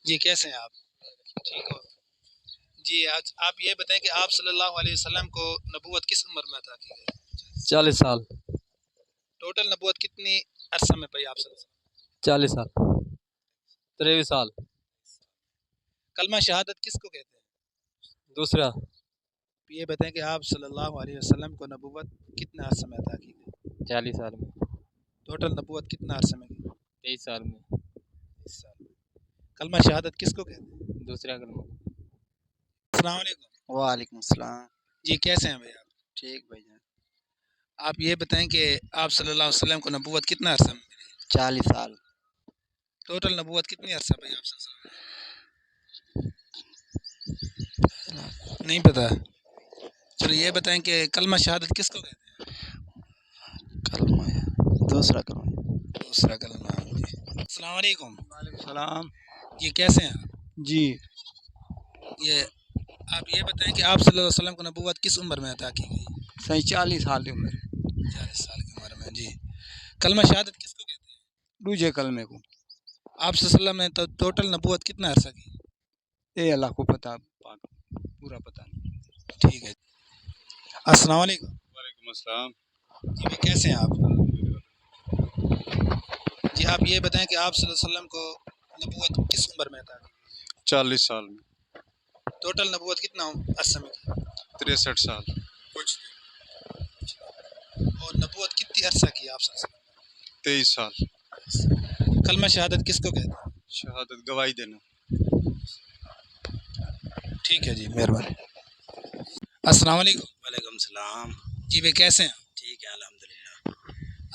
جی کیسے ہیں آپ؟ ٹھیک ہو؟ جی آج آپ یہ بتائیں کہ آپ صلی اللہ علیہ وسلم کو نبوت کس عمر میں عطا کی گئی؟ 40 سال. ٹوٹل نبوت کتنی عرصہ میں پئی آپ صلی اللہ علیہ 40 سال. 23 سال. وسلم؟ کلمہ شہادت کس کو کہتے ہیں؟ دوسرا. یہ بتائیں کہ آپ صلی اللہ علیہ وسلم کو نبوت کتنے عرصہ میں عطا کی گئی؟ 40 سال میں. ٹوٹل نبوت کتنا عرصہ میں کی؟ 23 سال میں. 20 سال میں. کلمہ شہادت کس کو کہتے ہیں؟ دوسرا کلمہ. السلام علیکم. وعلیکم السلام. جی کیسے ہیں بھائی آپ؟ ٹھیک بھائی جان. آپ یہ بتائیں کہ آپ صلی اللہ علیہ وسلم کو نبوت کتنا عرصہ میں ملی؟ 40 سال. ٹوٹل نبوت کتنی عرصہ پئی آپ صلی اللہ علیہ وسلم؟ نہیں پتہ. چلو یہ بتائیں کہ کلمہ شہادت کس کو کہتے ہیں؟ کلمہ دوسرا کلمہ. دوسرا کلمہ. جی السلام علیکم. وعلیکم السلام. جی کیسے ہیں آپ؟ جی یہ آپ یہ بتائیں کہ آپ صلی اللہ علیہ وسلم کو نبوت کس عمر میں عطا کی گئی؟ 40 سال کی عمر. 40 سال کی عمر میں. جی کلمہ شہادت کس کو کہتے ہیں؟ دوسرے کلمے کو. آپ صلی اللہ علیہ وسلم نے تو ٹوٹل نبوت کتنا عرصہ کی؟ اے اللہ کو پتہ, پاک پورا پتہ نہیں. ٹھیک ہے. السلام علیکم. وعلیکم السلام. جی بھائی کیسے ہیں آپ؟ جی آپ یہ بتائیں کہ آپ صلی اللہ علیہ وسلم کو نبوت کس عمر میں عطا کی؟ 40 سال میں. ٹوٹل نبوت کتنا عرصہ میں کی؟ 63 سال. کچھ اور نبوت کتنی عرصہ کی آپ صلی اللہ علیہ 23 سال. وسلم؟ کلمہ شہادت کس کو کہتے ہیں؟ شہادت گواہی دینا. ٹھیک ہے جی مہربانی. السلام علیکم. وعلیکم السلام. جی بھائی کیسے ہیں؟ ٹھیک ہے الحمدللہ.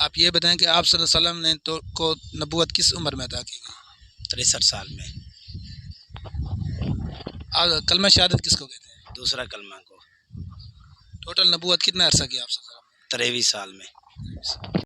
آپ یہ بتائیں کہ آپ صلی اللہ علیہ وسلم نے تو کو نبوت کس عمر میں عطا کی گئی؟ 63 سال میں. کلمہ شہادت کس کو کہتے ہیں؟ دوسرا کلمہ کو. ٹوٹل نبوت کتنا عرصہ کی آپ صلی اللہ علیہ وسلم؟ 23 سال میں.